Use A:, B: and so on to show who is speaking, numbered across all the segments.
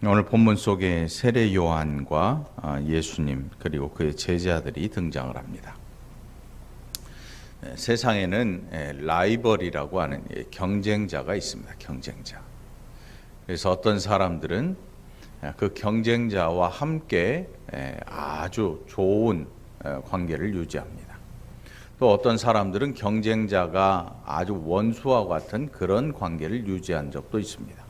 A: 오늘 본문 속에 세례 요한과 예수님 그리고 그의 제자들이 등장을 합니다. 세상에는 라이벌이라고 하는 경쟁자가 있습니다. 경쟁자. 그래서 어떤 사람들은 그 경쟁자와 함께 아주 좋은 관계를 유지합니다. 또 어떤 사람들은 경쟁자가 아주 원수와 같은 그런 관계를 유지한 적도 있습니다.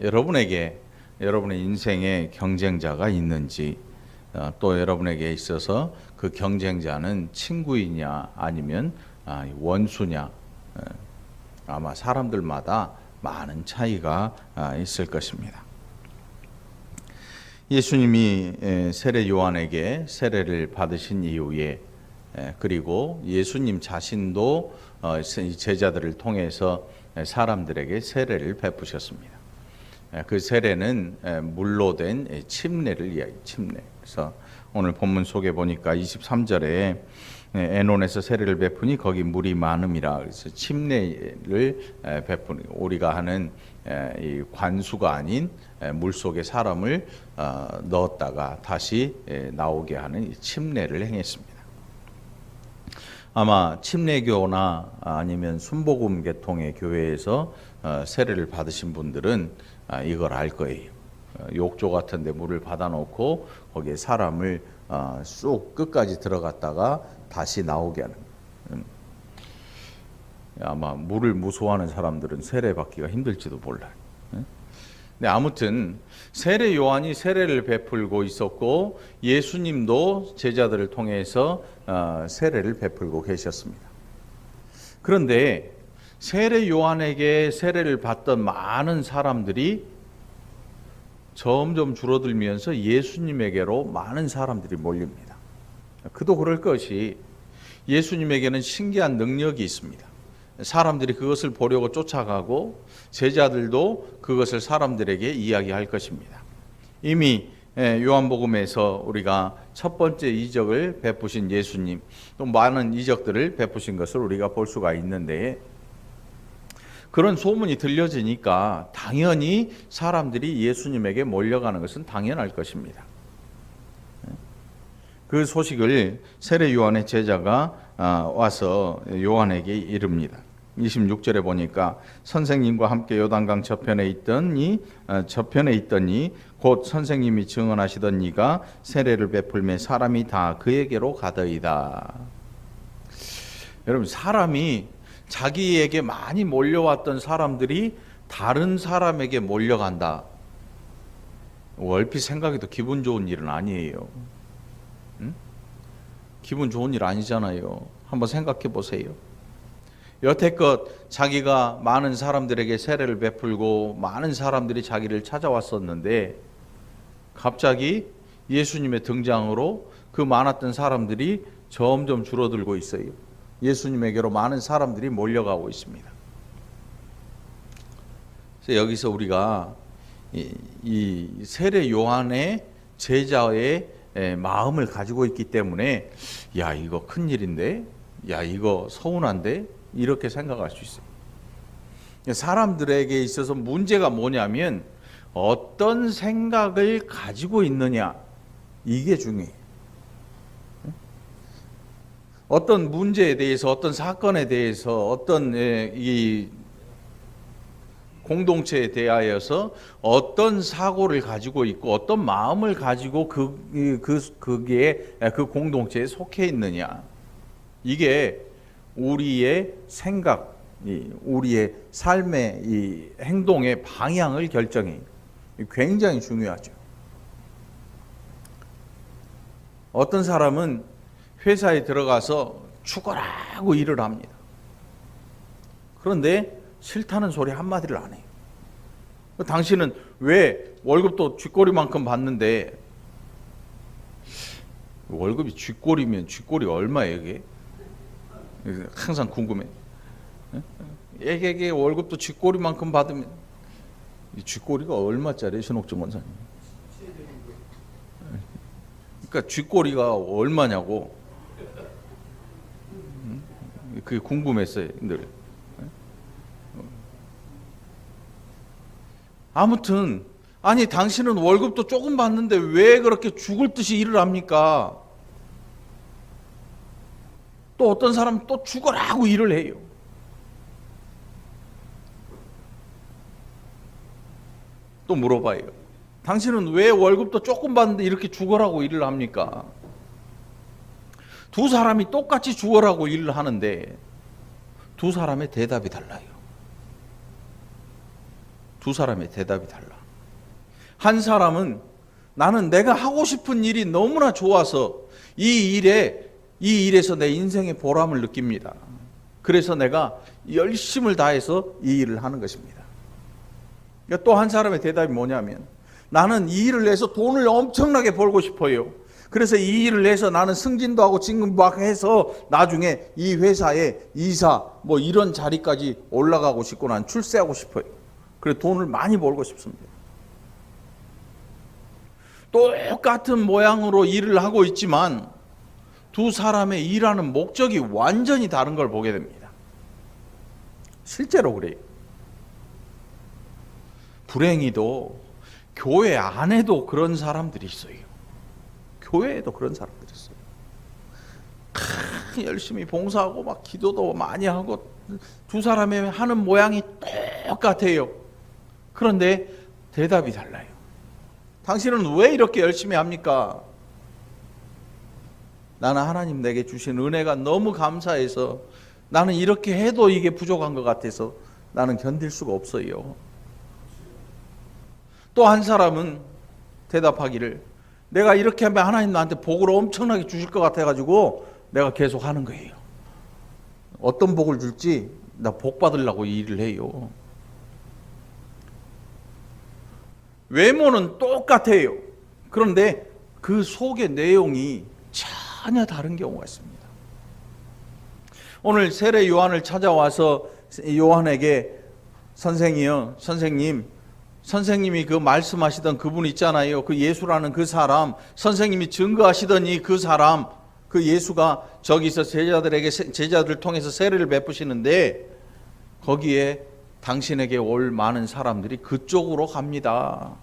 A: 여러분의 인생에 경쟁자가 있는지, 또 여러분에게 있어서 그 경쟁자는 친구이냐 아니면 원수냐, 아마 사람들마다 많은 차이가 있을 것입니다. 예수님이 세례 요한에게 세례를 받으신 이후에, 그리고 예수님 자신도 제자들을 통해서 사람들에게 세례를 베푸셨습니다. 그 세례는 물로 된 침례를 이야기해요. 침례. 그래서 오늘 본문 속에 보니까 23절에 에논에서 세례를 베푸니 거기 물이 많음이라. 그래서 침례를 베푸는, 우리가 하는 이 관수가 아닌 물 속에 사람을 넣었다가 다시 나오게 하는 이 침례를 행했습니다. 아마 침례교나 아니면 순복음 계통의 교회에서 세례를 받으신 분들은 이걸 알 거예요. 욕조 같은 데 물을 받아놓고 거기에 사람을 쑥 끝까지 들어갔다가 다시 나오게 하는. 아마 물을 무서워하는 사람들은 세례 받기가 힘들지도 몰라요. 근데 아무튼 세례 요한이 세례를 베풀고 있었고 예수님도 제자들을 통해서 세례를 베풀고 계셨습니다. 그런데 세례 요한에게 세례를 받던 많은 사람들이 점점 줄어들면서 예수님에게로 많은 사람들이 몰립니다. 그도 그럴 것이 예수님에게는 신기한 능력이 있습니다. 사람들이 그것을 보려고 쫓아가고 제자들도 그것을 사람들에게 이야기할 것입니다. 이미 요한복음에서 우리가 첫 번째 이적을 베푸신 예수님, 또 많은 이적들을 베푸신 것을 우리가 볼 수가 있는데, 그런 소문이 들려지니까 당연히 사람들이 예수님에게 몰려가는 것은 당연할 것입니다. 그 소식을 세례 요한의 제자가 와서 요한에게 이릅니다. 26절에 보니까 선생님과 함께 요단강 저편에 있더니 곧 선생님이 증언하시던 이가 세례를 베풀매 사람이 다 그에게로 가더이다. 여러분, 사람이 자기에게 많이 몰려왔던 사람들이 다른 사람에게 몰려간다. 얼핏 생각해도 기분 좋은 일은 아니에요. 응? 기분 좋은 일 아니잖아요. 한번 생각해 보세요. 여태껏 자기가 많은 사람들에게 세례를 베풀고 많은 사람들이 자기를 찾아왔었는데 갑자기 예수님의 등장으로 그 많았던 사람들이 점점 줄어들고 있어요. 예수님에게로 많은 사람들이 몰려가고 있습니다. 그래서 여기서 우리가 이 세례 요한의 제자의 마음을 가지고 있기 때문에 야, 이거 큰일인데, 야, 이거 서운한데, 이렇게 생각할 수 있어요. 사람들에게 있어서 문제가 뭐냐면 어떤 생각을 가지고 있느냐, 이게 중요해요. 어떤 문제에 대해서, 어떤 사건에 대해서, 어떤 이 공동체에 대하여서 어떤 사고를 가지고 있고 어떤 마음을 가지고 그게 그 공동체에 속해 있느냐, 이게 우리의 생각, 우리의 삶의 이 행동의 방향을 결정해요. 굉장히 중요하죠. 어떤 사람은 회사에 들어가서 죽어라고 일을 합니다. 그런데 싫다는 소리 한마디를 안 해요. 당신은 왜 월급도 쥐꼬리만큼 받는데, 월급이 쥐꼬리면 쥐꼬리 얼마예요 이게? 항상 궁금해. 애게 월급도 쥐꼬리만큼 받으면 이 쥐꼬리가 얼마짜리예요, 신옥준 원사님? 그러니까 쥐꼬리가 얼마냐고. 그게 궁금했어요, 늘. 아무튼 아니 당신은 월급도 조금 받는데 왜 그렇게 죽을 듯이 일을 합니까? 또 어떤 사람은 또 죽으라고 일을 해요. 또 물어봐요. 당신은 왜 월급도 조금 받는데 이렇게 죽으라고 일을 합니까? 두 사람이 똑같이 죽으라고 일을 하는데 두 사람의 대답이 달라요. 두 사람의 대답이 달라. 한 사람은 나는 내가 하고 싶은 일이 너무나 좋아서 이 일에서 내 인생의 보람을 느낍니다. 그래서 내가 열심을 다해서 이 일을 하는 것입니다. 또 한 사람의 대답이 뭐냐면 나는 이 일을 해서 돈을 엄청나게 벌고 싶어요. 그래서 이 일을 해서 나는 승진도 하고 진급도 하고 해서 나중에 이 회사의 이사 뭐 이런 자리까지 올라가고 싶고 난 출세하고 싶어요. 그래서 돈을 많이 벌고 싶습니다. 똑같은 모양으로 일을 하고 있지만 두 사람의 일하는 목적이 완전히 다른 걸 보게 됩니다. 실제로 그래요. 불행히도 교회 안에도 그런 사람들이 있어요. 교회에도 그런 사람들이 있어요. 열심히 봉사하고 막 기도도 많이 하고 두 사람의 하는 모양이 똑같아요. 그런데 대답이 달라요. 당신은 왜 이렇게 열심히 합니까? 나는 하나님 내게 주신 은혜가 너무 감사해서 나는 이렇게 해도 이게 부족한 것 같아서 나는 견딜 수가 없어요. 또 한 사람은 대답하기를 내가 이렇게 하면 하나님 나한테 복을 엄청나게 주실 것 같아가지고 내가 계속 하는 거예요. 어떤 복을 줄지 나 복 받으려고 이 일을 해요. 외모는 똑같아요. 그런데 그 속의 내용이 전혀 다른 경우가 있습니다. 오늘 세례 요한을 찾아와서 요한에게 선생님이 그 말씀하시던 그분 있잖아요. 그 예수라는 그 사람, 선생님이 증거하시더니 그 사람, 그 예수가 저기서 제자들 통해서 세례를 베푸시는데 거기에 당신에게 올 많은 사람들이 그쪽으로 갑니다.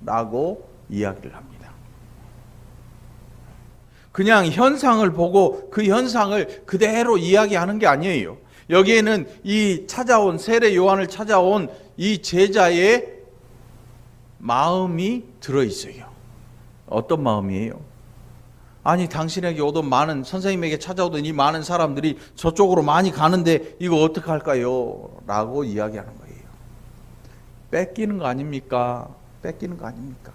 A: 라고 이야기를 합니다. 그냥 현상을 보고 그 현상을 그대로 이야기하는 게 아니에요. 여기에는 이 세례 요한을 찾아온 이 제자의 마음이 들어있어요. 어떤 마음이에요? 아니 당신에게 오던 많은 선생님에게 찾아오던 이 많은 사람들이 저쪽으로 많이 가는데 이거 어떡할까요? 라고 이야기하는 거예요. 뺏기는 거 아닙니까? 뺏기는 거 아닙니까?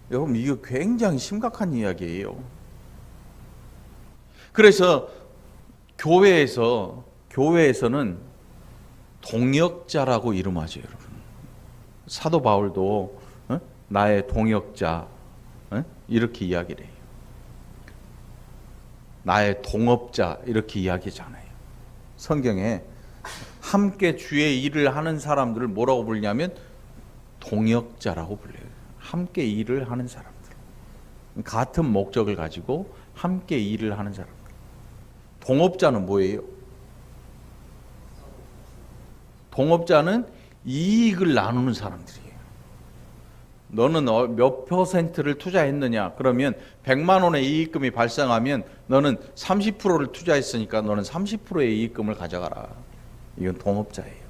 A: 여러분 이거 굉장히 심각한 이야기예요. 그래서 교회에서는 동역자라고 이름하죠, 여러분. 사도 바울도 나의 동역자 이렇게 이야기를 해요. 나의 동업자 이렇게 이야기하잖아요. 성경에 함께 주의 일을 하는 사람들을 뭐라고 부르냐면 동역자라고 불려요. 함께 일을 하는 사람들. 같은 목적을 가지고 함께 일을 하는 사람들. 동업자는 뭐예요? 동업자는 이익을 나누는 사람들이에요. 너는 몇 퍼센트를 투자했느냐? 그러면 100만 원의 이익금이 발생하면 너는 30%를 투자했으니까 너는 30%의 이익금을 가져가라. 이건 동업자예요.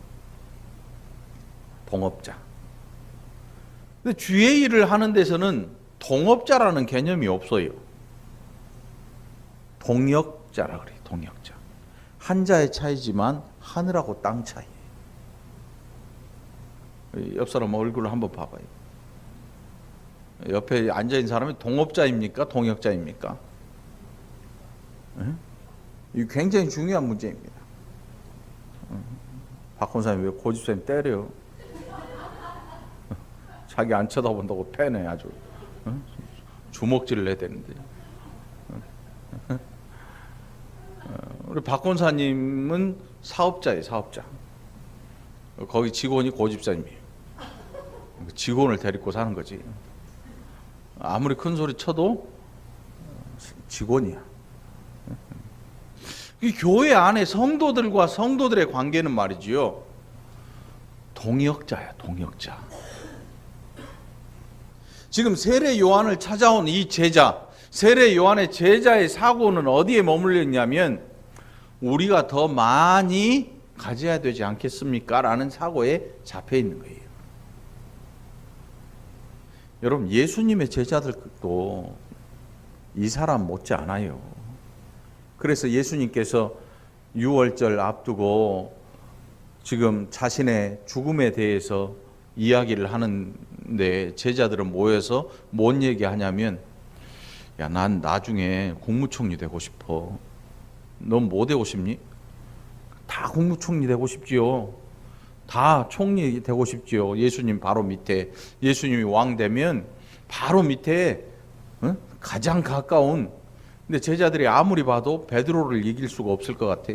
A: 동업자. 근데 주의 일을 하는 데서는 동업자라는 개념이 없어요. 동역자라 그래요. 동역자. 한자의 차이지만 하늘하고 땅 차이. 옆 사람 얼굴을 한번 봐봐요. 옆에 앉아있는 사람이 동업자입니까? 동역자입니까? 이 굉장히 중요한 문제입니다. 박 권사님 왜 고집쌤 때려요? 자기 안 쳐다본다고 패네 아주. 주먹질을 해야 되는데. 우리 박 권사님은 사업자예요. 사업자. 거기 직원이 고집사님이에요. 직원을 데리고 사는 거지. 아무리 큰 소리 쳐도 직원이야. 이 교회 안에 성도들과 성도들의 관계는 말이지요, 동역자야, 동역자. 지금 세례 요한을 찾아온 이 제자, 세례 요한의 제자의 사고는 어디에 머물러 있냐면, 우리가 더 많이 가져야 되지 않겠습니까? 라는 사고에 잡혀 있는 거예요. 여러분, 예수님의 제자들도 이 사람 못지 않아요. 그래서 예수님께서 유월절 앞두고 지금 자신의 죽음에 대해서 이야기를 하는데, 제자들은 모여서 뭔 얘기하냐면, 야, 난 나중에 국무총리 되고 싶어. 넌 뭐 되고 싶니? 다 국무총리 되고 싶지요. 다 총리 되고 싶지요. 예수님 바로 밑에, 예수님이 왕 되면 바로 밑에 가장 가까운, 근데 제자들이 아무리 봐도 베드로를 이길 수가 없을 것 같아.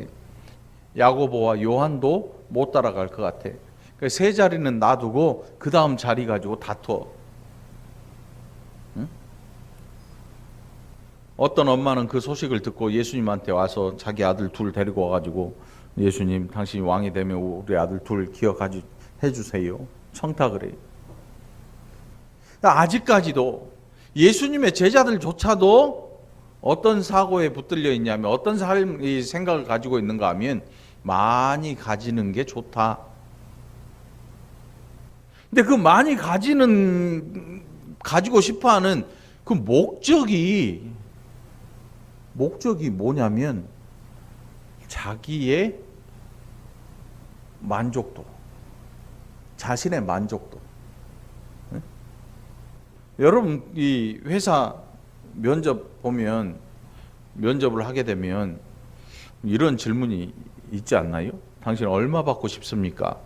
A: 야고보와 요한도 못 따라갈 것 같아. 그러니까 세 자리는 놔두고 그 다음 자리 가지고 다퉈. 응? 어떤 엄마는 그 소식을 듣고 예수님한테 와서 자기 아들 둘 데리고 와가지고, 예수님, 당신이 왕이 되면 우리 아들 둘 기억해 주세요. 청탁을 해요. 아직까지도 예수님의 제자들조차도 어떤 사고에 붙들려 있냐면, 어떤 삶의 생각을 가지고 있는가 하면, 많이 가지는 게 좋다. 근데 그 많이 가지고 싶어 하는 그 목적이 뭐냐면, 자기의 만족도, 자신의 만족도. 네? 여러분, 이 회사 면접 보면, 면접을 하게 되면 이런 질문이 있지 않나요? 당신 얼마 받고 싶습니까?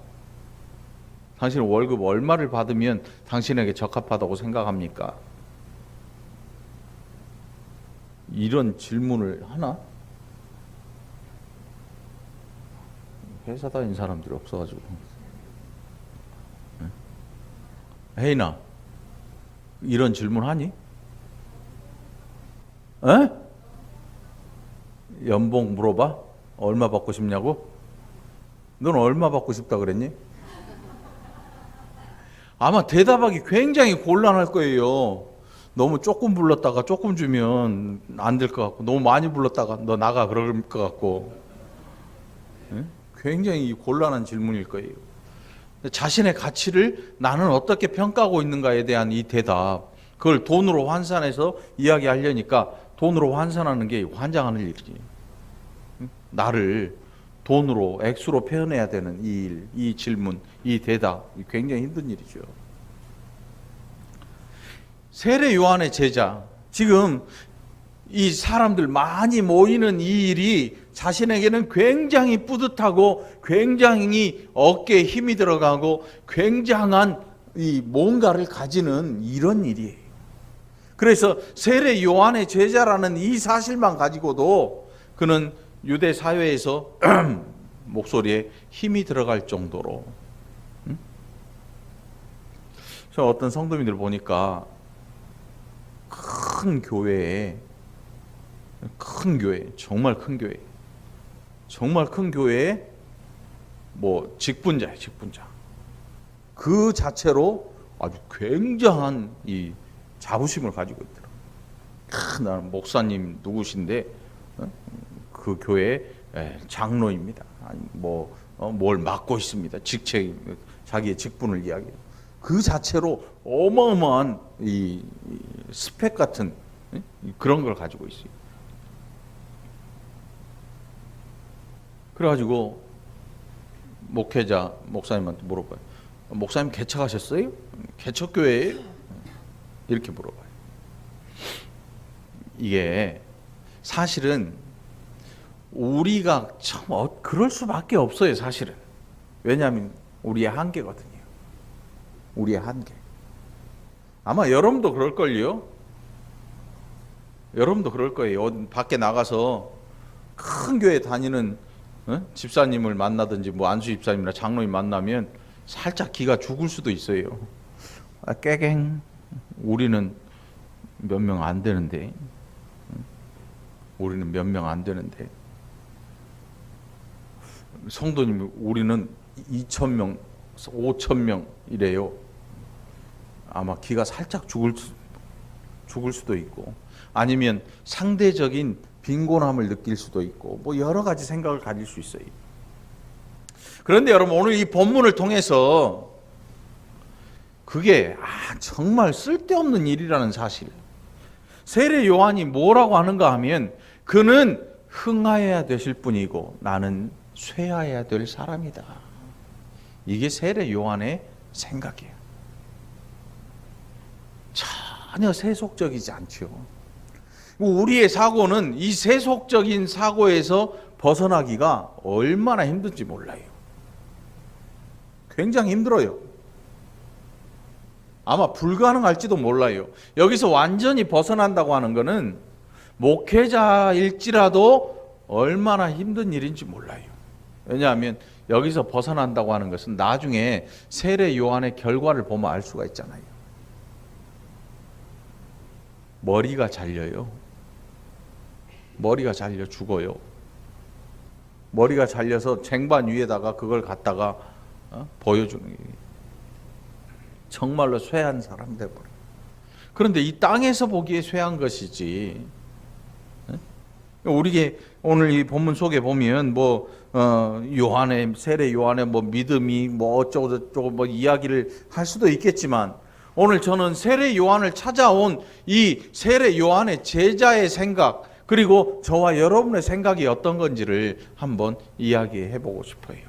A: 당신 월급 얼마를 받으면 당신에게 적합하다고 생각합니까? 이런 질문을 하나? 회사 다니는 사람들이 없어가지고. 혜인아, 이런 질문 하니? 에? 연봉 물어봐? 얼마 받고 싶냐고? 넌 얼마 받고 싶다 그랬니? 아마 대답하기 굉장히 곤란할 거예요. 너무 조금 불렀다가 조금 주면 안 될 것 같고, 너무 많이 불렀다가 너 나가 그럴 것 같고, 굉장히 곤란한 질문일 거예요. 자신의 가치를 나는 어떻게 평가하고 있는가에 대한 이 대답, 그걸 돈으로 환산해서 이야기하려니까 돈으로 환산하는 게 환장하는 일이지. 나를 돈으로, 액수로 표현해야 되는 이 일, 이 질문, 이 대답, 굉장히 힘든 일이죠. 세례 요한의 제자, 지금 이 사람들 많이 모이는 이 일이 자신에게는 굉장히 뿌듯하고, 굉장히 어깨에 힘이 들어가고, 굉장한 이 뭔가를 가지는 이런 일이에요. 그래서 세례 요한의 제자라는 이 사실만 가지고도 그는 유대 사회에서 목소리에 힘이 들어갈 정도로. 저 어떤 성도님들 보니까 큰 교회에, 정말 큰 교회에 뭐 직분자예요, 직분자. 그 자체로 아주 굉장한 이 자부심을 가지고 있더라고요. 나는 목사님 누구신데 그 교회 장로입니다. 아니 뭘 맡고 있습니다. 직책, 자기의 직분을 이야기해요. 그 자체로 어마어마한 이 스펙 같은 그런 걸 가지고 있어요. 그래가지고 목회자 목사님한테 물어봐요. 목사님 개척하셨어요? 개척교회예요? 이렇게 물어봐요. 이게 사실은 우리가 참 그럴 수밖에 없어요, 사실은. 왜냐하면 우리의 한계거든요. 우리의 한계. 아마 여러분도 그럴걸요. 여러분도 그럴 거예요. 밖에 나가서 큰 교회 다니는 집사님을 만나든지 뭐 안수 집사님이나 장로님 만나면 살짝 기가 죽을 수도 있어요. 깨갱, 우리는 몇 명 안 되는데, 우리는 몇 명 안 되는데. 성도님 우리는 2,000명, 5,000명 이래요. 아마 기가 살짝 죽을 수도 있고, 아니면 상대적인 빈곤함을 느낄 수도 있고, 뭐 여러 가지 생각을 가질 수 있어요. 그런데 여러분, 오늘 이 본문을 통해서 그게 정말 쓸데없는 일이라는 사실, 세례 요한이 뭐라고 하는가 하면 그는 흥하여야 되실 분이고 나는 쇠하여야 될 사람이다. 이게 세례 요한의 생각이에요. 전혀 세속적이지 않죠. 우리의 사고는 이 세속적인 사고에서 벗어나기가 얼마나 힘든지 몰라요. 굉장히 힘들어요. 아마 불가능할지도 몰라요. 여기서 완전히 벗어난다고 하는 것은 목회자일지라도 얼마나 힘든 일인지 몰라요. 왜냐하면 여기서 벗어난다고 하는 것은 나중에 세례 요한의 결과를 보면 알 수가 있잖아요. 머리가 잘려요. 머리가 잘려 죽어요. 머리가 잘려서 쟁반 위에다가 그걸 갖다가 보여주는 게 정말로 쇠한 사람 돼버려. 그런데 이 땅에서 보기에 쇠한 것이지. 우리게 오늘 이 본문 속에 보면 요한의 세례 요한의 믿음이 어쩌고 저쩌고 이야기를 할 수도 있겠지만, 오늘 저는 세례 요한을 찾아온 이 세례 요한의 제자의 생각, 그리고 저와 여러분의 생각이 어떤 건지를 한번 이야기해 보고 싶어요.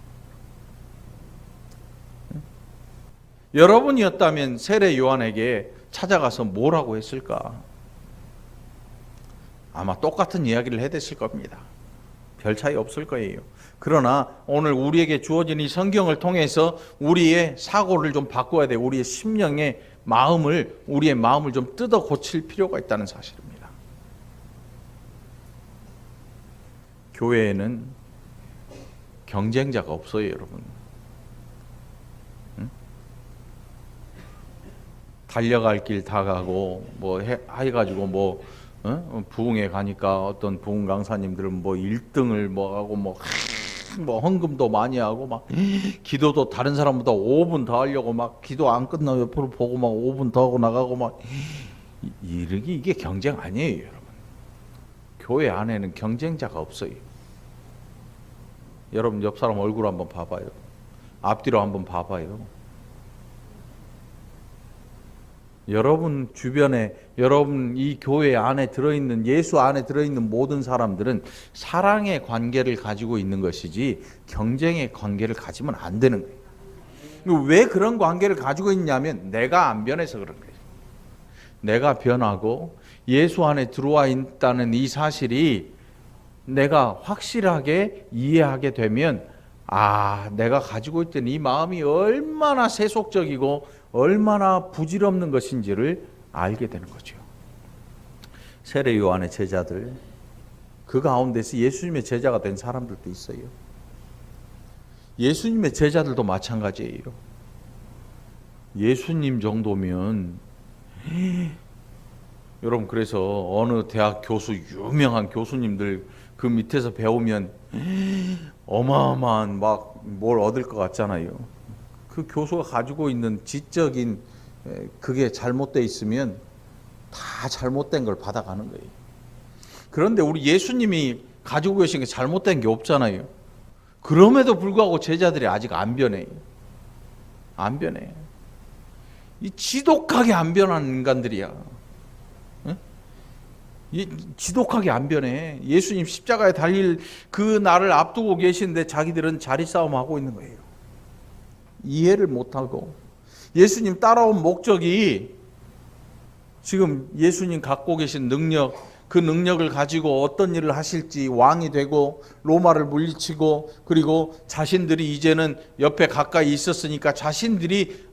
A: 여러분이었다면 세례 요한에게 찾아가서 뭐라고 했을까? 아마 똑같은 이야기를 해댔을 겁니다. 별 차이 없을 거예요. 그러나 오늘 우리에게 주어진 이 성경을 통해서 우리의 사고를 좀 바꿔야 돼. 우리의 심령의 마음을, 우리의 마음을 좀 뜯어 고칠 필요가 있다는 사실입니다. 교회에는 경쟁자가 없어요, 여러분. 달려갈 길 다 가고 해가지고 부흥회 가니까 어떤 부흥 강사님들은 1등을 하고 헌금도 많이 하고 기도도 다른 사람보다 5분 더 하려고 기도 안 끝나고 옆으로 보고 5분 더 하고 나가고 이게 경쟁 아니에요, 여러분. 교회 안에는 경쟁자가 없어요. 여러분 옆 사람 얼굴 한번 봐봐요. 앞뒤로 한번 봐봐요. 여러분 주변에, 여러분 이 교회 안에 들어있는, 예수 안에 들어있는 모든 사람들은 사랑의 관계를 가지고 있는 것이지 경쟁의 관계를 가지면 안 되는 거예요. 왜 그런 관계를 가지고 있냐면 내가 안 변해서 그런 거예요. 내가 변하고 예수 안에 들어와 있다는 이 사실이 내가 확실하게 이해하게 되면 내가 가지고 있던 이 마음이 얼마나 세속적이고 얼마나 부질없는 것인지를 알게 되는 거죠. 세례 요한의 제자들, 그 가운데서 예수님의 제자가 된 사람들도 있어요. 예수님의 제자들도 마찬가지예요. 예수님 정도면 여러분, 그래서 어느 대학 교수, 유명한 교수님들 그 밑에서 배우면 어마어마한 뭘 얻을 것 같잖아요. 그 교수가 가지고 있는 지적인 그게 잘못되어 있으면 다 잘못된 걸 받아가는 거예요. 그런데 우리 예수님이 가지고 계신 게 잘못된 게 없잖아요. 그럼에도 불구하고 제자들이 아직 안 변해요. 안 변해. 이 지독하게 안 변한 인간들이야. 지독하게 안 변해. 예수님 십자가에 달릴 그 날을 앞두고 계시는데 자기들은 자리 싸움하고 있는 거예요. 이해를 못하고, 예수님 따라온 목적이 지금 예수님 갖고 계신 능력, 그 능력을 가지고 어떤 일을 하실지, 왕이 되고 로마를 물리치고, 그리고 자신들이 이제는 옆에 가까이 있었으니까 자신들이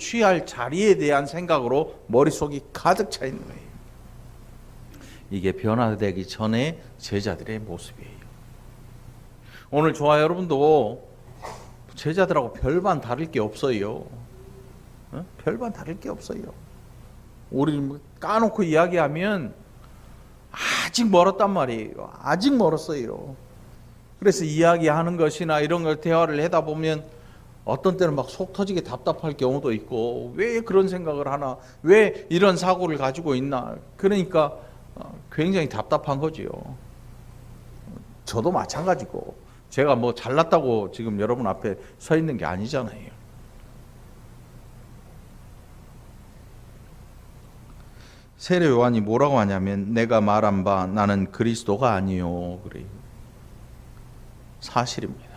A: 취할 자리에 대한 생각으로 머릿속이 가득 차 있는 거예요. 이게 변화되기 전에 제자들의 모습이에요. 오늘 저와 여러분도 제자들하고 별반 다를 게 없어요. 별반 다를 게 없어요. 우리 까놓고 이야기하면 아직 멀었단 말이에요. 아직 멀었어요. 그래서 이야기하는 것이나 이런 걸 대화를 하다 보면 어떤 때는 막 속 터지게 답답할 경우도 있고, 왜 그런 생각을 하나, 왜 이런 사고를 가지고 있나. 그러니까 굉장히 답답한 거지요. 저도 마찬가지고, 제가 뭐 잘났다고 지금 여러분 앞에 서 있는 게 아니잖아요. 세례 요한이 뭐라고 하냐면, 내가 말한 바 나는 그리스도가 아니요, 그래요. 사실입니다.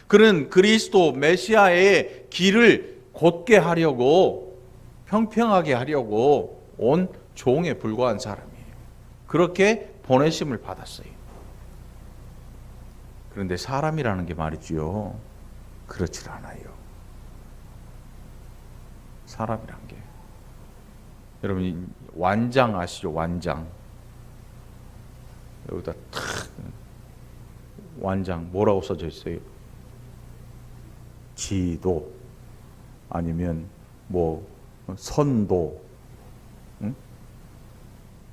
A: 그는 그리스도 메시아의 길을 곧게 하려고, 평평하게 하려고 온 종에 불과한 사람이에요. 그렇게 보내심을 받았어요. 그런데 사람이라는 게 말이지요, 그렇지 않아요. 사람이란 게, 여러분 완장 아시죠? 완장. 여기다 탁 완장 뭐라고 써져 있어요? 지도, 아니면 뭐 선도, 응?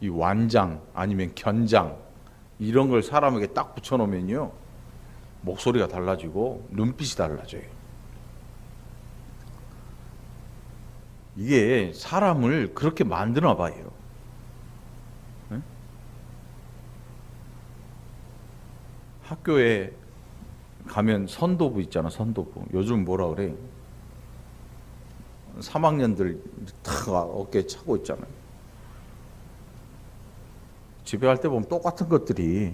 A: 이 완장 아니면 견장, 이런 걸 사람에게 딱 붙여놓으면요, 목소리가 달라지고 눈빛이 달라져요. 이게 사람을 그렇게 만드나 봐요. 응? 학교에 가면 선도부 있잖아, 선도부. 요즘 뭐라 그래? 3학년들 탁 어깨에 차고 있잖아요. 집에 갈 때 보면 똑같은 것들이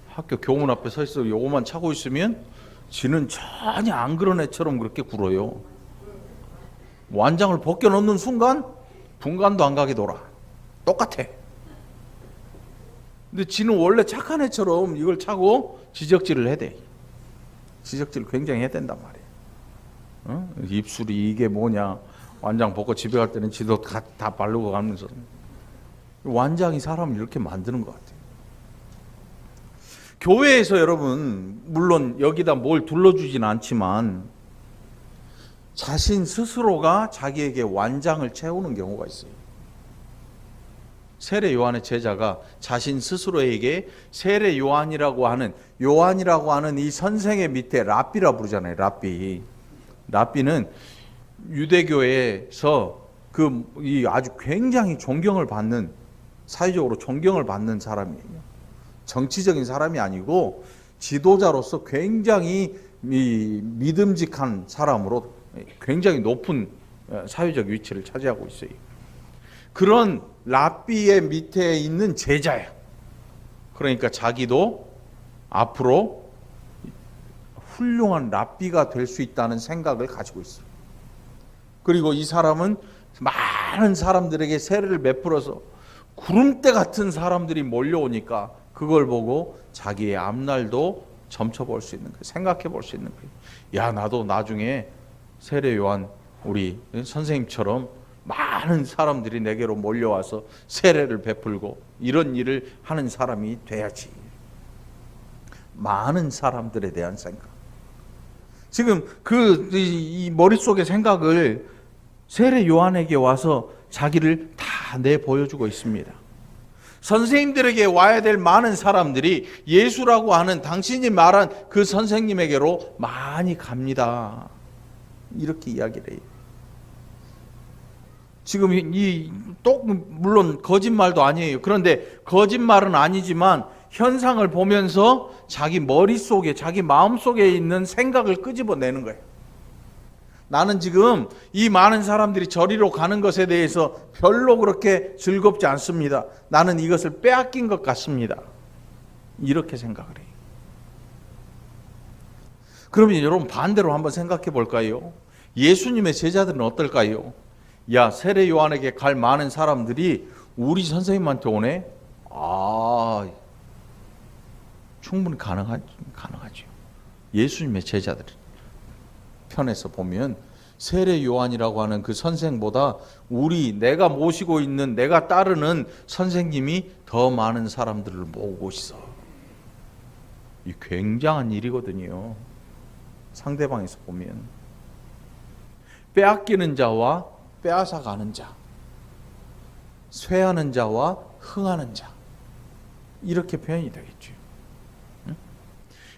A: 학교 교문 앞에 서 있어 요거만 차고 있으면 지는 전혀 안 그런 애처럼 그렇게 굴어요. 완장을 벗겨놓는 순간 분간도 안 가게 돌아. 똑같아. 근데 지는 원래 착한 애처럼 이걸 차고 지적질을 해야 돼. 지적질을 굉장히 해야 된단 말이에요. 입술이 이게 뭐냐. 완장 벗고 집에 갈 때는 지도 다 바르고 가면서. 완장이 사람을 이렇게 만드는 것 같아요. 교회에서 여러분, 물론 여기다 뭘 둘러주진 않지만 자신 스스로가 자기에게 완장을 채우는 경우가 있어요. 세례 요한의 제자가 자신 스스로에게 세례 요한이라고 하는 이 선생의 밑에 랍비라 부르잖아요. 랍비는 유대교에서 이 아주 굉장히 존경을 받는, 사회적으로 존경을 받는 사람이에요. 정치적인 사람이 아니고 지도자로서 굉장히 믿음직한 사람으로 굉장히 높은 사회적 위치를 차지하고 있어요. 그런 랍비의 밑에 있는 제자야. 그러니까 자기도 앞으로 훌륭한 랍비가 될 수 있다는 생각을 가지고 있어요. 그리고 이 사람은 많은 사람들에게 세례를 베풀어서 구름대 같은 사람들이 몰려오니까 그걸 보고 자기의 앞날도 점쳐볼 수 있는 거예요. 생각해 볼 수 있는 거예요. 야, 나도 나중에 세례 요한 우리 선생님처럼 많은 사람들이 내게로 몰려와서 세례를 베풀고 이런 일을 하는 사람이 돼야지. 많은 사람들에 대한 생각. 지금 이 머릿속의 생각을 세례 요한에게 와서 자기를 다 내보여주고 있습니다. 선생님들에게 와야 될 많은 사람들이 예수라고 하는 당신이 말한 그 선생님에게로 많이 갑니다. 이렇게 이야기를 해요. 지금 물론 거짓말도 아니에요. 그런데 거짓말은 아니지만 현상을 보면서 자기 머릿속에, 자기 마음속에 있는 생각을 끄집어내는 거예요. 나는 지금 이 많은 사람들이 저리로 가는 것에 대해서 별로 그렇게 즐겁지 않습니다. 나는 이것을 빼앗긴 것 같습니다. 이렇게 생각을 해요. 그러면 여러분 반대로 한번 생각해 볼까요? 예수님의 제자들은 어떨까요? 야, 세례 요한에게 갈 많은 사람들이 우리 선생님한테 오네? 충분히 가능하죠. 예수님의 제자들 편에서 보면 세례 요한이라고 하는 그 선생보다 내가 모시고 있는, 내가 따르는 선생님이 더 많은 사람들을 모으고 있어. 이 굉장한 일이거든요. 상대방에서 보면 빼앗기는 자와 빼앗아 가는 자, 쇠하는 자와 흥하는 자, 이렇게 표현이 되겠죠.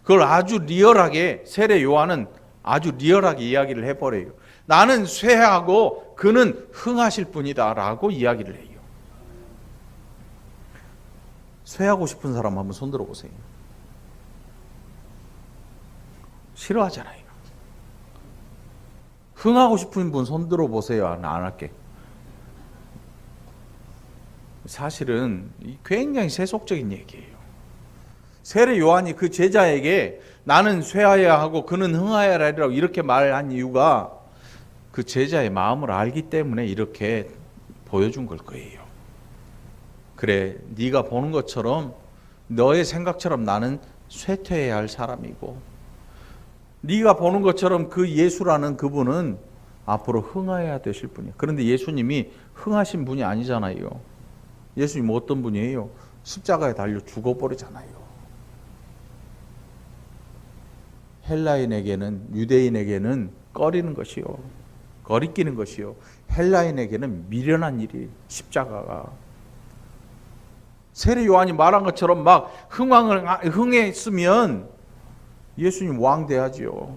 A: 그걸 아주 리얼하게 세례 요한은 아주 리얼하게 이야기를 해버려요. 나는 쇠하고 그는 흥하실 분이다 라고 이야기를 해요. 쇠하고 싶은 사람 한번 손들어 보세요. 싫어하잖아요. 흥하고 싶은 분 손들어 보세요. 안 할게. 사실은 굉장히 세속적인 얘기예요. 세례 요한이 그 제자에게 나는 쇠하여야 하고 그는 흥하여야 하리라고 이렇게 말한 이유가 그 제자의 마음을 알기 때문에 이렇게 보여준 걸 거예요. 그래, 네가 보는 것처럼 너의 생각처럼 나는 쇠퇴해야 할 사람이고 네가 보는 것처럼 그 예수라는 그분은 앞으로 흥하여야 되실 분이에요. 그런데 예수님이 흥하신 분이 아니잖아요. 예수님 어떤 분이에요? 십자가에 달려 죽어버리잖아요. 헬라인에게는, 유대인에게는 꺼리는 것이요, 거리끼는 것이요, 헬라인에게는 미련한 일이 십자가가. 세례 요한이 말한 것처럼 막 흥했으면 예수님 왕 돼야지요.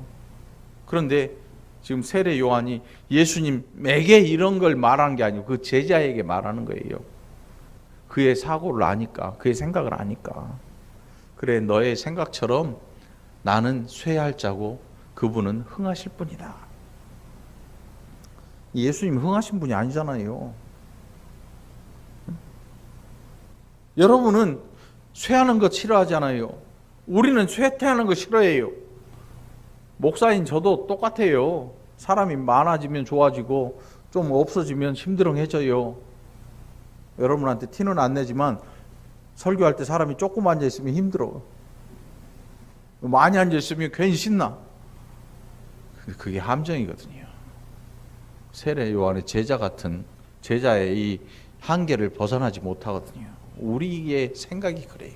A: 그런데 지금 세례 요한이 예수님에게 이런 걸 말하는 게 아니고 그 제자에게 말하는 거예요. 그의 사고를 아니까, 그의 생각을 아니까. 그래, 너의 생각처럼 나는 쇠할 자고 그분은 흥하실 분이다. 예수님 흥하신 분이 아니잖아요. 여러분은 쇠하는 거 싫어하잖아요. 우리는 쇠퇴하는 거 싫어해요. 목사인 저도 똑같아요. 사람이 많아지면 좋아지고 좀 없어지면 힘들어해져요. 여러분한테 티는 안 내지만 설교할 때 사람이 조금 앉아있으면 힘들어. 많이 앉아있으면 괜히 신나. 그게 함정이거든요. 세례 요한의 제자 같은 제자의 이 한계를 벗어나지 못하거든요. 우리의 생각이 그래요.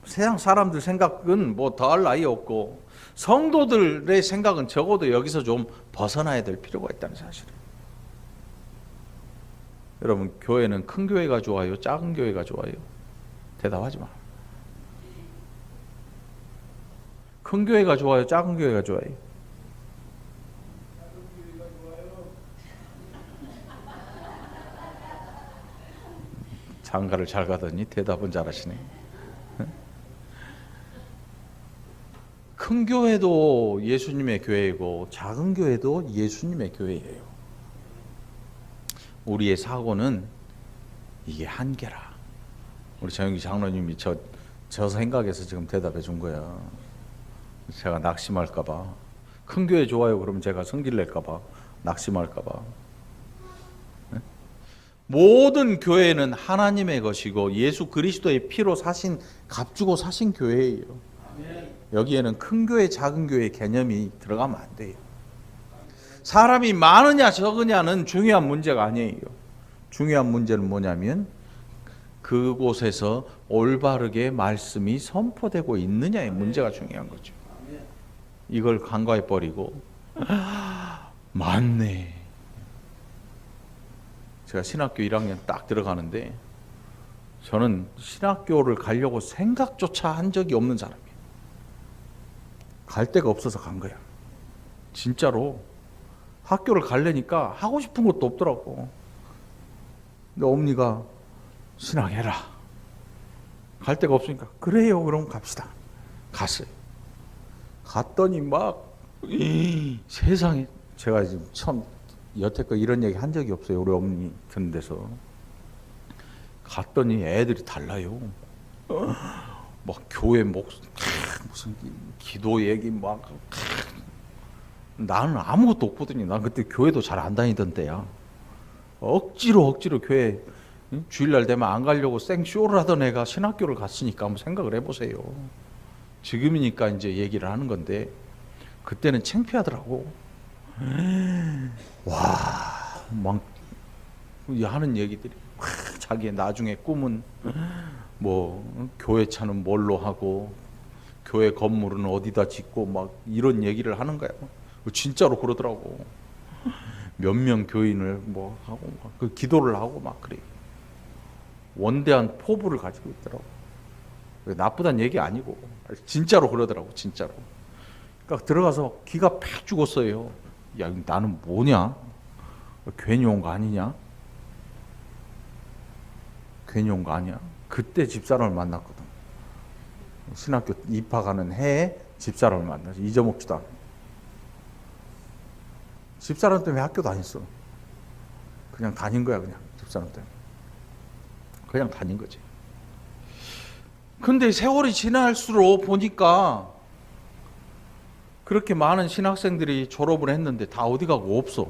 A: 세상 사람들 생각은 뭐 더할 나위 없고 성도들의 생각은 적어도 여기서 좀 벗어나야 될 필요가 있다는 사실이에요. 여러분, 교회는 큰 교회가 좋아요? 작은 교회가 좋아요? 대답하지 마. 큰 교회가 좋아요? 작은 교회가 좋아요? 장가를 잘 가더니 대답은 잘하시네. 큰 교회도 예수님의 교회이고 작은 교회도 예수님의 교회예요. 우리의 사고는 이게 한계라. 우리 정영기 장로님이 저 생각에서 지금 대답해 준 거야. 제가 낙심할까 봐. 큰 교회 좋아요 그러면 제가 성질 낼까 봐. 낙심할까 봐. 모든 교회는 하나님의 것이고 예수 그리스도의 피로 사신, 값주고 사신 교회예요. 여기에는 큰 교회, 작은 교회 개념이 들어가면 안 돼요. 사람이 많으냐 적으냐는 중요한 문제가 아니에요. 중요한 문제는 뭐냐면 그곳에서 올바르게 말씀이 선포되고 있느냐의 문제가 중요한 거죠. 이걸 간과해 버리고 많네. 제가 신학교 1학년 딱 들어가는데 저는 신학교를 가려고 생각조차 한 적이 없는 사람이에요. 갈 데가 없어서 간 거야. 진짜로 학교를 가려니까 하고 싶은 것도 없더라고. 근데 어머니가 신학해라. 갈 데가 없으니까 그래요 그럼 갑시다. 갔어요. 갔더니 막 세상에, 제가 지금 처음 여태껏 이런 얘기 한 적이 없어요. 우리 어머니 듣는 데서. 갔더니 애들이 달라요. 막 교회 무슨 기도 얘기 막. 나는 아무것도 없거든요. 난 그때 교회도 잘 안 다니던 때야. 억지로 교회 주일날 되면 안 가려고 생쇼를 하던 애가 신학교를 갔으니까 한번 생각을 해보세요. 지금이니까 이제 얘기를 하는 건데 그때는 창피하더라고. 와, 막 하는 얘기들이 자기의 나중에 꿈은 뭐 교회 차는 뭘로 하고 교회 건물은 어디다 짓고 막 이런 얘기를 하는 거야. 진짜로 그러더라고. 몇 명 교인을 뭐 하고 그 기도를 하고 막 그래. 원대한 포부를 가지고 있더라고. 나쁘다는 얘기 아니고 진짜로 그러더라고, 진짜로. 그러니까 들어가서 기가 팍 죽었어요. 야, 나는 뭐냐? 괜히 온 거 아니냐? 괜히 온 거 아니야? 그때 집사람을 만났거든. 신학교 입학하는 해에 집사람을 만나서 잊어먹지도 않아. 집사람 때문에 학교 다녔어. 그냥 다닌 거야, 그냥 집사람 때문에. 그냥 다닌 거지. 근데 세월이 지날수록 보니까 그렇게 많은 신학생들이 졸업을 했는데 다 어디 가고 없어.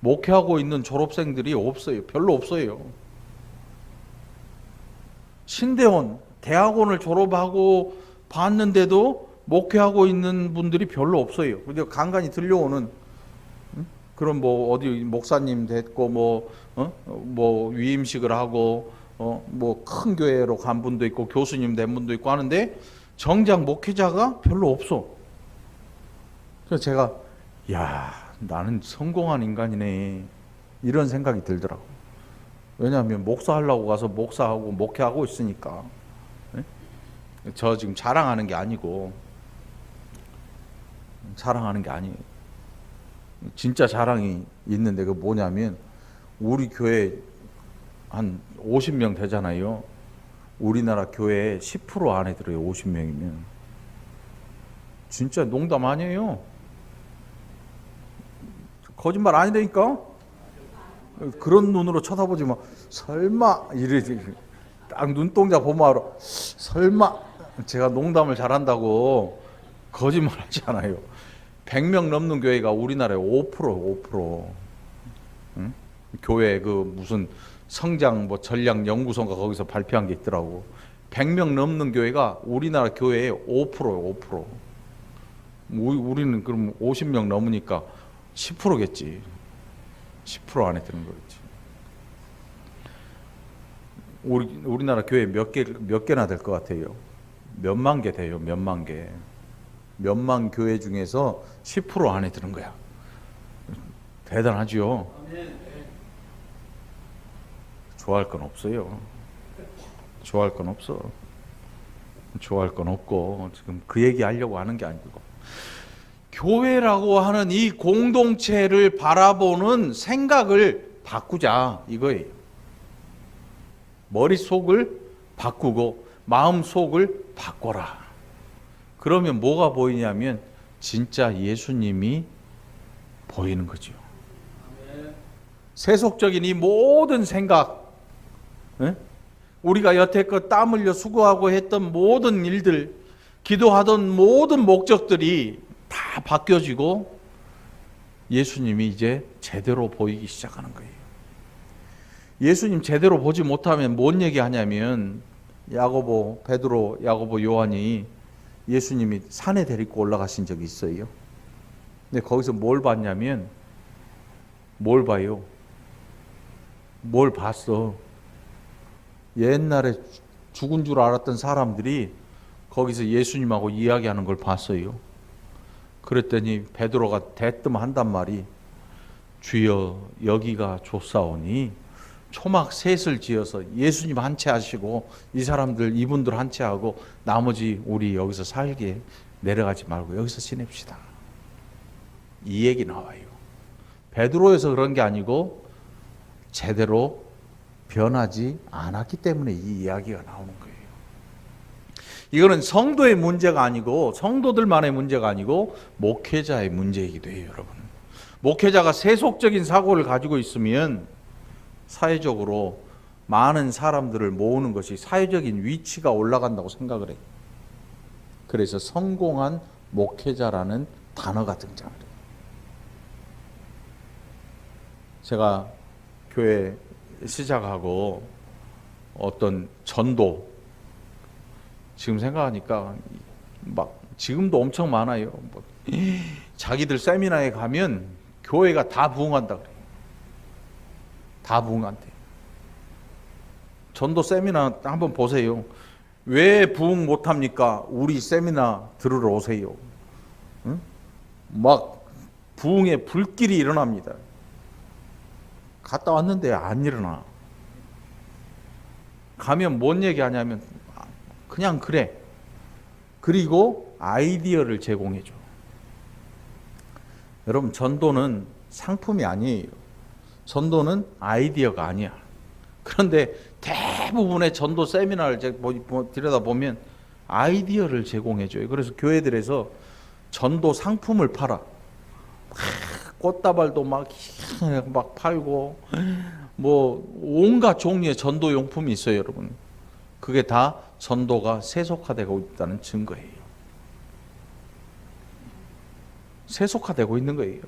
A: 목회하고 있는 졸업생들이 없어요. 별로 없어요. 신대원, 대학원을 졸업하고 봤는데도 목회하고 있는 분들이 별로 없어요. 근데 간간히 들려오는 그런 뭐 어디 목사님 됐고 뭐 위임식을 하고 뭐 큰 교회로 간 분도 있고 교수님 된 분도 있고 하는데 정작 목회자가 별로 없어. 그래서 제가 야, 나는 성공한 인간이네 이런 생각이 들더라고. 왜냐하면 목사하려고 가서 목사하고 목회하고 있으니까. 네? 저 지금 자랑하는 게 아니고 진짜 자랑이 있는데 그 뭐냐면 우리 교회 한 50명 되잖아요. 우리나라 교회에 10% 안에 들어요. 50명이면. 진짜 농담 아니에요. 거짓말 아니라니까. 그런 눈으로 쳐다보지 마. 설마 이러지. 딱 눈동자 보면 알아. 설마. 제가 농담을 잘한다고 거짓말 하지 않아요. 100명 넘는 교회가 우리나라에 5%. 응? 교회 그 무슨 성장 뭐 전략 연구소인가 거기서 발표한 게 있더라고. 100명 넘는 교회가 우리나라 교회의 5%예요. 5%. 우리는 그럼 50명 넘으니까 10%겠지. 10% 안에 드는 거겠지. 우리나라 교회 몇 개나 될 것 같아요? 몇만 개 돼요. 몇만 개. 몇만 교회 중에서 10% 안에 드는 거야. 대단하죠. 좋아할 건 없어요. 좋아할 건 없어. 좋아할 건 없고 지금 그 얘기 하려고 하는 게 아니고 교회라고 하는 이 공동체를 바라보는 생각을 바꾸자 이거예요. 머릿속을 바꾸고 마음속을 바꿔라. 그러면 뭐가 보이냐면 진짜 예수님이 보이는 거죠. 세속적인 이 모든 생각, 우리가 여태껏 땀 흘려 수고하고 했던 모든 일들, 기도하던 모든 목적들이 다 바뀌어지고 예수님이 이제 제대로 보이기 시작하는 거예요. 예수님 제대로 보지 못하면 뭔 얘기하냐면 야고보, 베드로, 야고보, 요한이 예수님이 산에 데리고 올라가신 적이 있어요. 근데 거기서 뭘 봤냐면 뭘 봐요? 뭘 봤어? 옛날에 죽은 줄 알았던 사람들이 거기서 예수님하고 이야기하는 걸 봤어요. 그랬더니 베드로가 대뜸한단 말이 주여 여기가 좋사오니 초막 셋을 지어서 예수님 한 채 하시고 이 사람들 이분들 한 채 하고 나머지 우리 여기서 살게 내려가지 말고 여기서 지냅시다. 이 얘기 나와요. 베드로에서 그런 게 아니고 제대로 변하지 않았기 때문에 이 이야기가 나오는 거예요. 이거는 성도의 문제가 아니고 성도들만의 문제가 아니고 목회자의 문제이기도 해요, 여러분. 목회자가 세속적인 사고를 가지고 있으면 사회적으로 많은 사람들을 모으는 것이 사회적인 위치가 올라간다고 생각을 해요. 그래서 성공한 목회자라는 단어가 등장을 해요. 제가 교회 시작하고 어떤 전도 지금 생각하니까 막 지금도 엄청 많아요. 자기들 세미나에 가면 교회가 다 부흥한다 그래요. 다 부흥한대. 전도 세미나 한번 보세요. 왜 부흥 못합니까? 우리 세미나 들으러 오세요. 응? 막 부흥의 불길이 일어납니다. 갔다 왔는데 안 일어나. 가면 뭔 얘기 하냐면 그냥 그래. 그리고 아이디어를 제공해줘. 여러분, 전도는 상품이 아니에요. 전도는 아이디어가 아니야. 그런데 대부분의 전도 세미나를 들여다보면 아이디어를 제공해줘요. 그래서 교회들에서 전도 상품을 팔아. 꽃다발도 막 팔고, 뭐 온갖 종류의 전도 용품이 있어요, 여러분. 그게 다 전도가 세속화되고 있다는 증거예요. 세속화되고 있는 거예요.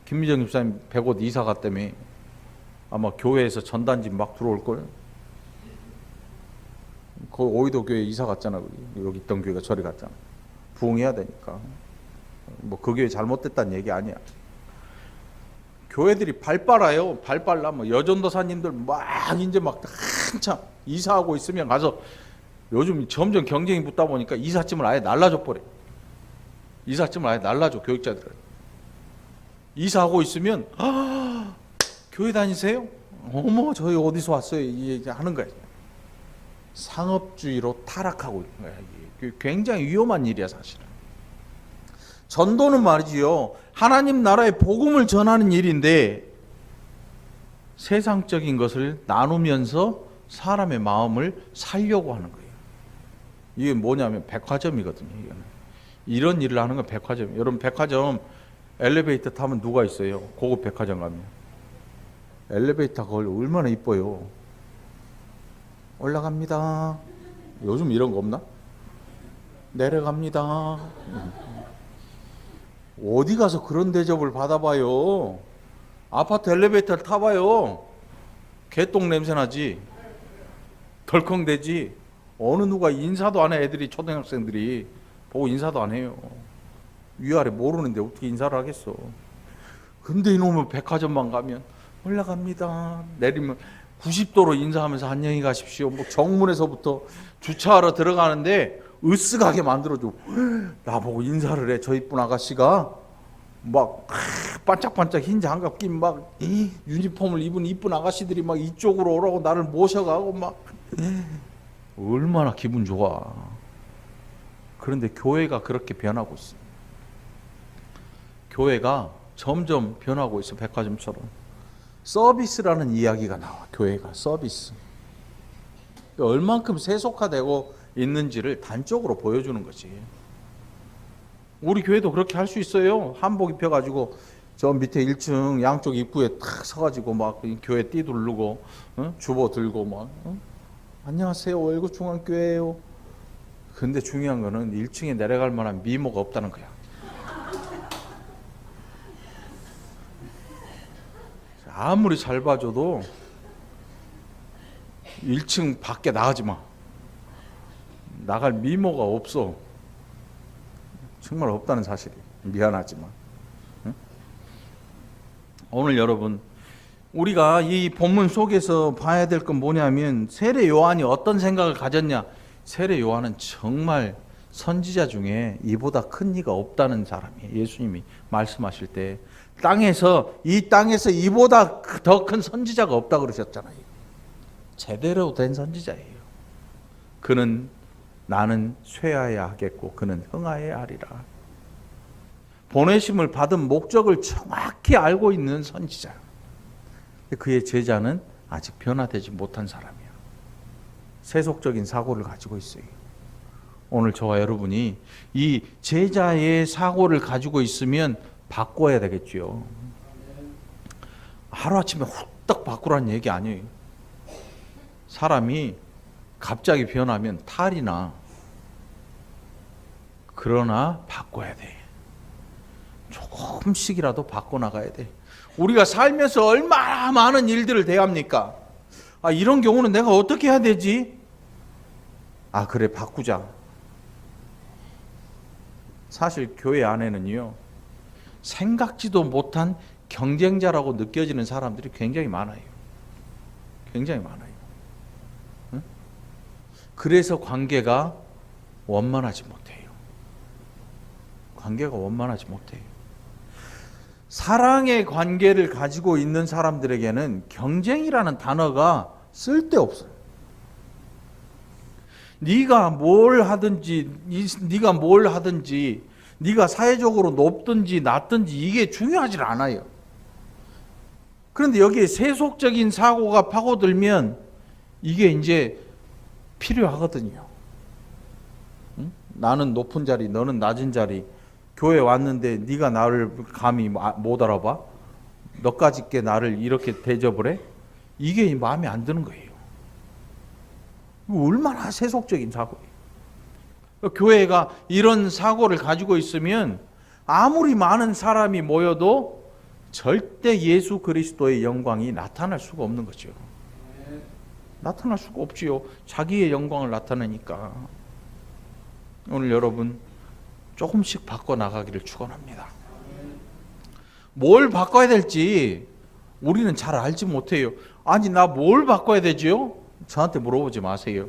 A: 김미정 집사님 100옷 이사 갔다며. 아마 교회에서 전단지 막 들어올걸. 그 오이도 교회 이사 갔잖아. 여기 있던 교회가 저리 갔잖아. 부흥해야 되니까. 뭐 그 교회 잘못됐다는 얘기 아니야. 교회들이 발빨아요. 발빨라. 뭐 여전도사님들 막 이제 막 한참 이사하고 있으면 가서, 요즘 점점 경쟁이 붙다 보니까 이삿짐을 아예 날라줘 버려. 이삿짐을 아예 날라줘, 교육자들은. 이사하고 있으면 교회 다니세요? 어머, 저희 어디서 왔어요? 이제 하는 거야. 상업주의로 타락하고 있는 거야. 이게 굉장히 위험한 일이야, 사실은. 전도는 말이지요, 하나님 나라의 복음을 전하는 일인데 세상적인 것을 나누면서 사람의 마음을 살려고 하는 거예요. 이게 뭐냐면 백화점이거든요. 이런 일을 하는 건 백화점. 여러분, 백화점 엘리베이터 타면 누가 있어요? 고급 백화점 가면 엘리베이터 거기 얼마나 이뻐요. 올라갑니다. 요즘 이런 거 없나? 내려갑니다. 어디 가서 그런 대접을 받아봐요. 아파트 엘리베이터를 타봐요. 개똥 냄새 나지. 덜컹대지. 어느 누가 인사도 안 해. 애들이, 초등학생들이 보고 인사도 안 해요. 위아래 모르는데 어떻게 인사를 하겠어. 근데 이놈의 백화점만 가면 올라갑니다. 내리면 90도로 인사하면서 안녕히 가십시오. 뭐 정문에서부터 주차하러 들어가는데 으쓱하게 만들어줘. 나보고 인사를 해. 저 이쁜 아가씨가 막 반짝반짝 흰 장갑 낀 막 유니폼을 입은 이쁜 아가씨들이 막 이쪽으로 오라고 나를 모셔가고 막 얼마나 기분 좋아. 그런데 교회가 그렇게 변하고 있어. 교회가 점점 변하고 있어. 백화점처럼. 서비스라는 이야기가 나와. 교회가 서비스. 얼만큼 세속화되고 있는지를 단적으로 보여주는 거지. 우리 교회도 그렇게 할 수 있어요. 한복 입혀가지고 저 밑에 1층 양쪽 입구에 탁 서가지고 막 교회 띠 두르고 주보 들고 막 안녕하세요, 월구중앙교회예요. 근데 중요한 거는 1층에 내려갈 만한 미모가 없다는 거야. 아무리 잘 봐줘도 1층 밖에 나가지 마. 나갈 미모가 없어. 정말 없다는 사실이. 미안하지만. 응? 오늘 여러분, 우리가 이 본문 속에서 봐야 될 건 뭐냐면, 세례 요한이 어떤 생각을 가졌냐. 세례 요한은 정말 선지자 중에 이보다 큰 이가 없다는 사람이에요. 예수님이 말씀하실 때 이 땅에서 이보다 더 큰 선지자가 없다 그러셨잖아요. 제대로 된 선지자예요. 그는 나는 쇠하여야 하겠고 그는 흥하여야 하리라. 보내심을 받은 목적을 정확히 알고 있는 선지자. 그의 제자는 아직 변화되지 못한 사람이야. 세속적인 사고를 가지고 있어요. 오늘 저와 여러분이 이 제자의 사고를 가지고 있으면 바꿔야 되겠죠. 하루아침에 후딱 바꾸라는 얘기 아니에요. 사람이 갑자기 변하면 탈이 나. 그러나 바꿔야 돼. 조금씩이라도 바꿔나가야 돼. 우리가 살면서 얼마나 많은 일들을 대합니까? 이런 경우는 내가 어떻게 해야 되지? 그래, 바꾸자. 사실 교회 안에는요, 생각지도 못한 경쟁자라고 느껴지는 사람들이 굉장히 많아요. 굉장히 많아요. 응? 그래서 관계가 원만하지 못해요. 관계가 원만하지 못해요. 사랑의 관계를 가지고 있는 사람들에게는 경쟁이라는 단어가 쓸데없어요. 네가 뭘 하든지, 네가 뭘 하든지, 네가 사회적으로 높든지 낮든지 이게 중요하지 않아요. 그런데 여기에 세속적인 사고가 파고들면 이게 이제 필요하거든요. 응? 나는 높은 자리, 너는 낮은 자리. 교회 왔는데 네가 나를 감히 못 알아봐? 너까짓게 나를 이렇게 대접을 해? 이게 마음에 안 드는 거예요. 얼마나 세속적인 사고예요. 교회가 이런 사고를 가지고 있으면 아무리 많은 사람이 모여도 절대 예수 그리스도의 영광이 나타날 수가 없는 거죠. 나타날 수가 없지요. 자기의 영광을 나타내니까. 오늘 여러분 조금씩 바꿔나가기를 축원합니다. 뭘 바꿔야 될지 우리는 잘 알지 못해요. 아니 나 뭘 바꿔야 되지요? 저한테 물어보지 마세요.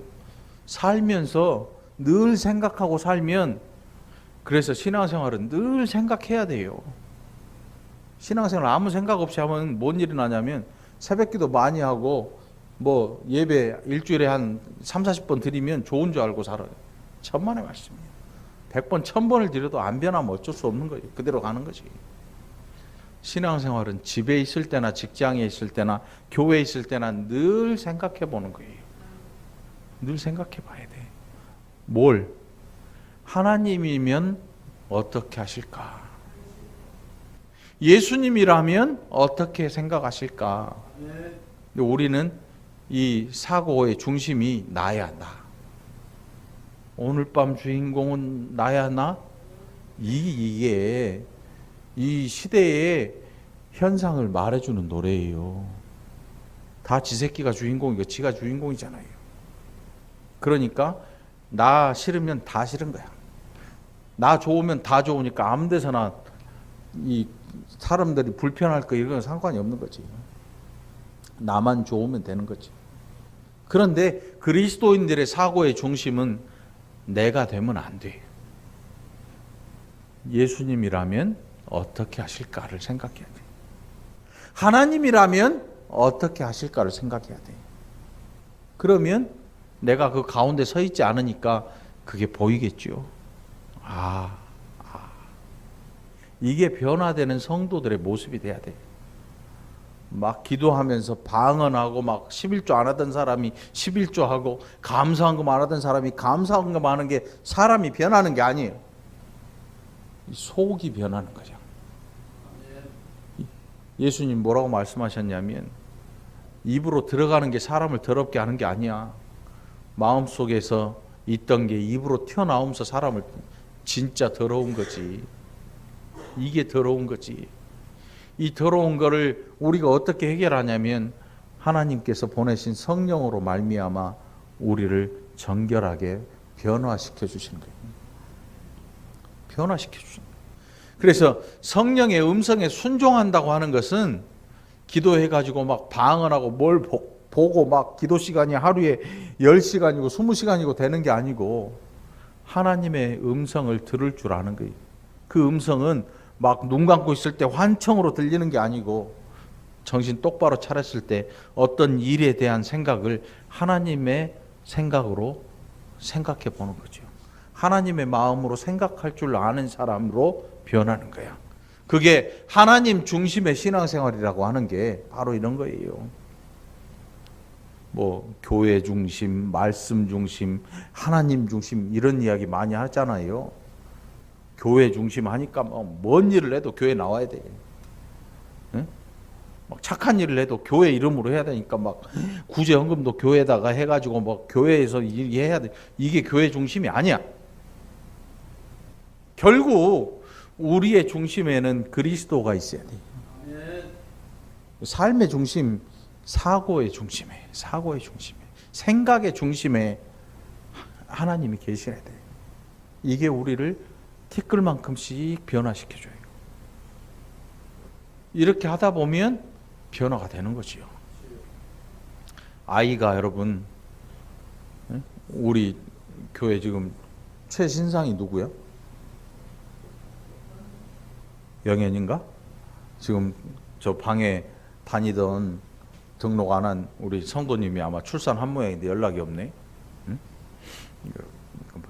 A: 살면서 늘 생각하고 살면, 그래서 신앙생활은 늘 생각해야 돼요. 신앙생활 아무 생각 없이 하면 뭔 일이 나냐면 새벽기도 많이 하고 뭐 예배 일주일에 한 3, 40번 드리면 좋은 줄 알고 살아요. 천만의 말씀이에요. 100번, 1000번을 드려도 안 변하면 어쩔 수 없는 거예요. 그대로 가는 거지. 신앙생활은 집에 있을 때나 직장에 있을 때나 교회에 있을 때나 늘 생각해 보는 거예요. 늘 생각해 봐야 돼. 뭘? 하나님이면 어떻게 하실까? 예수님이라면 어떻게 생각하실까? 우리는 이 사고의 중심이 나야, 나. 오늘 밤 주인공은 나야, 나? 이게 이 시대의 현상을 말해주는 노래예요. 다 지 새끼가 주인공이고 지가 주인공이잖아요. 그러니까 나 싫으면 다 싫은 거야. 나 좋으면 다 좋으니까 아무 데서나 이 사람들이 불편할 거 이런 건 상관이 없는 거지. 나만 좋으면 되는 거지. 그런데 그리스도인들의 사고의 중심은 내가 되면 안 돼. 예수님이라면 어떻게 하실까를 생각해야 돼. 하나님이라면 어떻게 하실까를 생각해야 돼. 그러면 내가 그 가운데 서 있지 않으니까 그게 보이겠죠. 이게 변화되는 성도들의 모습이 돼야 돼. 막 기도하면서 방언하고 막 11조 안 하던 사람이 11조 하고 감사한 거 안 하던 사람이 감사한 거 하는 게 사람이 변하는 게 아니에요. 속이 변하는 거죠. 예수님 뭐라고 말씀하셨냐면 입으로 들어가는 게 사람을 더럽게 하는 게 아니야. 마음속에서 있던 게 입으로 튀어나오면서 사람을 진짜 더러운 거지. 이게 더러운 거지. 이 더러운 거를 우리가 어떻게 해결하냐면 하나님께서 보내신 성령으로 말미암아 우리를 정결하게 변화시켜 주시는 거예요. 변화시켜 주시는 거예요. 그래서 성령의 음성에 순종한다고 하는 것은 기도해가지고 막 방언하고 뭘 보고 막 기도 시간이 하루에 10시간이고 20시간이고 되는 게 아니고 하나님의 음성을 들을 줄 아는 거예요. 그 음성은 막 눈 감고 있을 때 환청으로 들리는 게 아니고 정신 똑바로 차렸을 때 어떤 일에 대한 생각을 하나님의 생각으로 생각해 보는 거죠. 하나님의 마음으로 생각할 줄 아는 사람으로 변하는 거야. 그게 하나님 중심의 신앙생활이라고 하는 게 바로 이런 거예요. 뭐 교회 중심, 말씀 중심, 하나님 중심 이런 이야기 많이 하잖아요. 교회 중심 하니까 뭔 일을 해도 교회 나와야 돼. 응? 막 착한 일을 해도 교회 이름으로 해야 되니까 막 구제 헌금도 교회에다가 해가지고 막 교회에서 해야 돼. 이게 교회 중심이 아니야. 결국 우리의 중심에는 그리스도가 있어야 돼. 삶의 중심, 사고의 중심에, 생각의 중심에 하나님이 계셔야 돼. 이게 우리를 티끌만큼씩 변화시켜줘요. 이렇게 하다 보면 변화가 되는 거지요. 아이가 여러분, 우리 교회 지금 최신상이 누구야? 영현인가? 지금 저 방에 다니던 등록 안 한 우리 성도님이 아마 출산한 모양인데 연락이 없네. 응?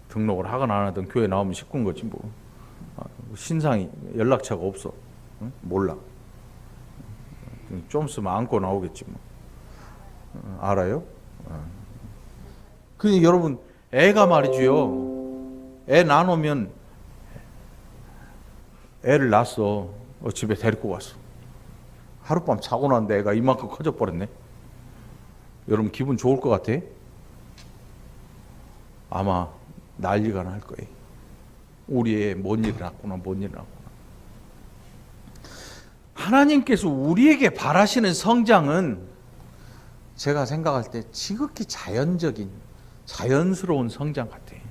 A: 등록을 하거나 안 하든 교회 나오면 식구인 거지 뭐. 신상이 연락처가 없어. 응? 몰라. 좀 있으면 안고 나오겠지 뭐. 알아요? 근데 여러분, 애가 말이지요. 애 낳으면 애를 낳았어. 집에 데리고 왔어. 하룻밤 자고 났는데 애가 이만큼 커져 버렸네. 여러분 기분 좋을 것 같아? 아마 난리가 날 거예요. 우리 애 뭔 일이 났구나, 뭔 일이 났구나. 하나님께서 우리에게 바라시는 성장은 제가 생각할 때 지극히 자연적인, 자연스러운 성장 같아요.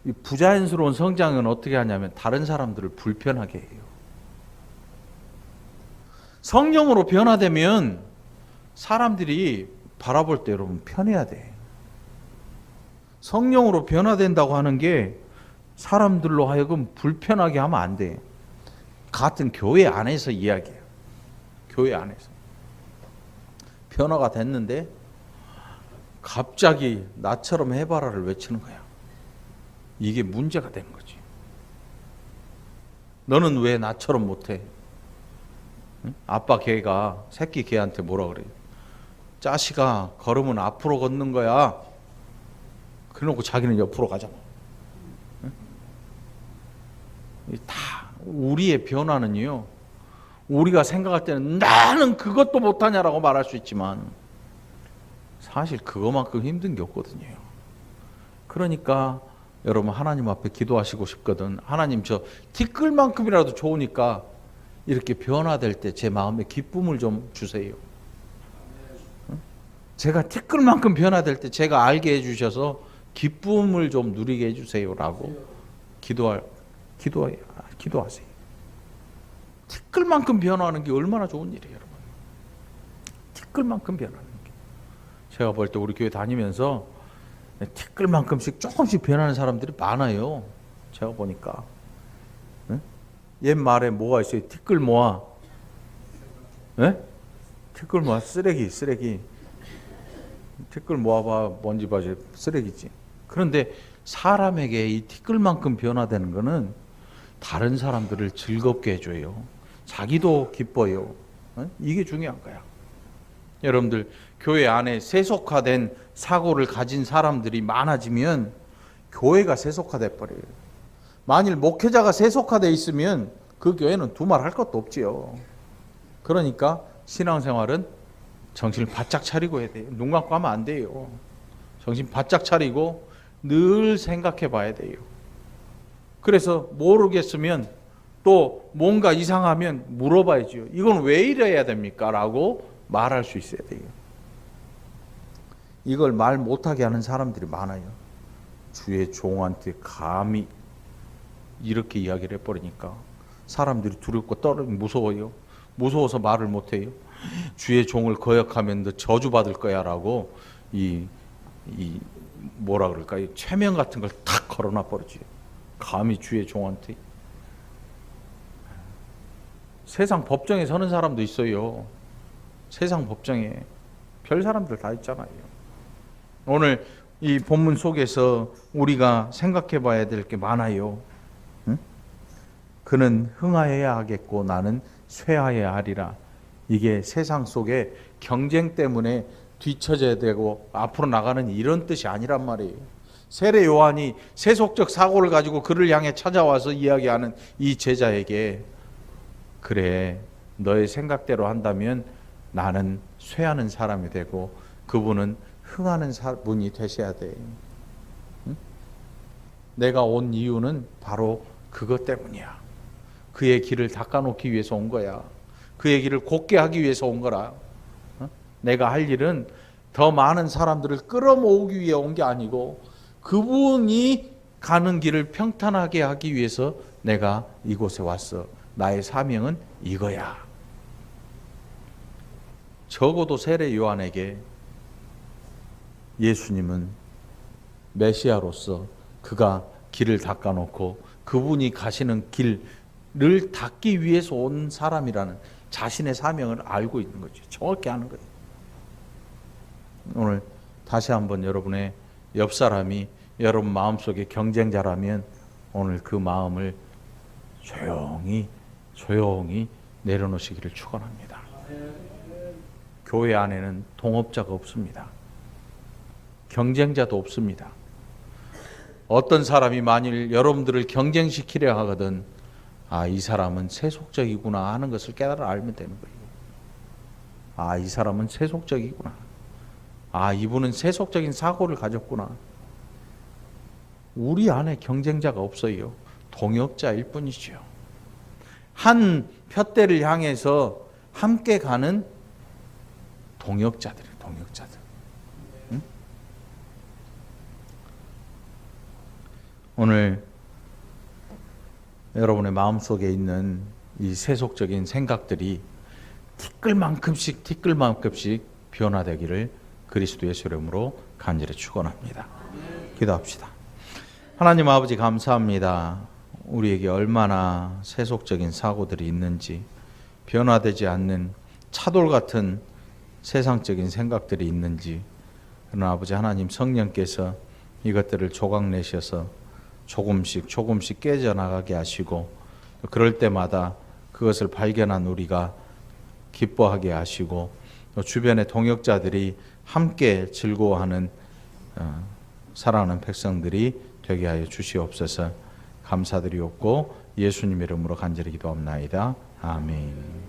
A: 이 부자연스러운 성장은 어떻게 하냐면 다른 사람들을 불편하게 해요. 성령으로 변화되면 사람들이 바라볼 때 여러분 편해야 돼. 성령으로 변화된다고 하는 게 사람들로 하여금 불편하게 하면 안 돼. 같은 교회 안에서 이야기해요. 교회 안에서. 변화가 됐는데 갑자기 나처럼 해봐라를 외치는 거야. 이게 문제가 되는 거지. 너는 왜 나처럼 못해? 응? 아빠 개가 새끼 개한테 뭐라 그래? 짜식아, 걸으면 앞으로 걷는 거야. 그래놓고 자기는 옆으로 가잖아. 응? 다 우리의 변화는요, 우리가 생각할 때는 나는 그것도 못하냐라고 말할 수 있지만 사실 그거만큼 힘든 게 없거든요. 그러니까 여러분 하나님 앞에 기도하시고 싶거든. 하나님 저 티끌만큼이라도 좋으니까 이렇게 변화될 때 제 마음에 기쁨을 좀 주세요. 제가 티끌만큼 변화될 때 제가 알게 해주셔서 기쁨을 좀 누리게 해주세요라고 기도하세요. 티끌만큼 변화하는 게 얼마나 좋은 일이에요, 여러분. 티끌만큼 변하는 게. 제가 볼 때 우리 교회 다니면서 티끌만큼씩 조금씩 변하는 사람들이 많아요. 제가 보니까. 네? 옛말에 뭐가 있어요? 티끌 모아. 네? 티끌 모아. 쓰레기. 티끌 모아봐. 먼지 봐줘. 쓰레기지. 그런데 사람에게 이 티끌만큼 변화되는 거는 다른 사람들을 즐겁게 해줘요. 자기도 기뻐요. 이게 중요한 거야. 여러분들 교회 안에 세속화된 사고를 가진 사람들이 많아지면 교회가 세속화돼 버려요. 만일 목회자가 세속화돼 있으면 그 교회는 두말 할 것도 없지요. 그러니까 신앙생활은 정신을 바짝 차리고 해야 돼요. 눈 감고 하면 안 돼요. 정신 바짝 차리고 늘 생각해 봐야 돼요. 그래서 모르겠으면 또 뭔가 이상하면 물어봐야죠. 이건 왜 이래야 됩니까? 라고 말할 수 있어야 돼요. 이걸 말 못하게 하는 사람들이 많아요. 주의 종한테 감히 이렇게 이야기를 해버리니까 사람들이 두렵고 무서워요. 무서워서 말을 못해요. 주의 종을 거역하면 너 저주받을 거야 라고 뭐라 그럴까요? 최면 같은 걸 탁 걸어놔 버리지. 감히 주의 종한테. 세상 법정에 서는 사람도 있어요. 세상 법정에 별 사람들 다 있잖아요. 오늘 이 본문 속에서 우리가 생각해 봐야 될 게 많아요. 응? 그는 흥하여야 하겠고 나는 쇠하여야 하리라. 이게 세상 속에 경쟁 때문에 뒤처져야 되고 앞으로 나가는 이런 뜻이 아니란 말이에요. 세례 요한이 세속적 사고를 가지고 그를 향해 찾아와서 이야기하는 이 제자에게 그래, 너의 생각대로 한다면 나는 쇠하는 사람이 되고 그분은 흥하는 분이 되셔야 돼. 응? 내가 온 이유는 바로 그것 때문이야. 그의 길을 닦아놓기 위해서 온 거야. 그의 길을 곧게 하기 위해서 온 거라. 내가 할 일은 더 많은 사람들을 끌어모으기 위해 온 게 아니고 그분이 가는 길을 평탄하게 하기 위해서 내가 이곳에 왔어. 나의 사명은 이거야. 적어도 세례 요한에게 예수님은 메시아로서 그가 길을 닦아놓고 그분이 가시는 길을 닦기 위해서 온 사람이라는 자신의 사명을 알고 있는 거죠. 정확히 아는 거예요. 오늘 다시 한번 여러분의 옆 사람이 여러분 마음속에 경쟁자라면 오늘 그 마음을 조용히 내려놓으시기를 축원합니다. 교회 안에는 동업자가 없습니다. 경쟁자도 없습니다. 어떤 사람이 만일 여러분들을 경쟁시키려 하거든 이 사람은 세속적이구나 하는 것을 깨달아 알면 되는 거예요. 이 사람은 세속적이구나. 이분은 세속적인 사고를 가졌구나. 우리 안에 경쟁자가 없어요. 동역자일 뿐이죠. 한 푯대를 향해서 함께 가는 동역자들. 응? 오늘 여러분의 마음속에 있는 이 세속적인 생각들이 티끌만큼씩 변화되기를 그리스도 예수 이름으로 간절히 축원합니다. 기도합시다. 하나님 아버지 감사합니다. 우리에게 얼마나 세속적인 사고들이 있는지, 변화되지 않는 차돌 같은 세상적인 생각들이 있는지, 그러나 아버지 하나님 성령께서 이것들을 조각내셔서 조금씩 깨져나가게 하시고, 그럴 때마다 그것을 발견한 우리가 기뻐하게 하시고, 또 주변의 동역자들이 함께 즐거워하는 사랑하는 백성들이 되게 하여 주시옵소서. 감사드리옵고 예수님 이름으로 간절히 기도합나이다. 아멘.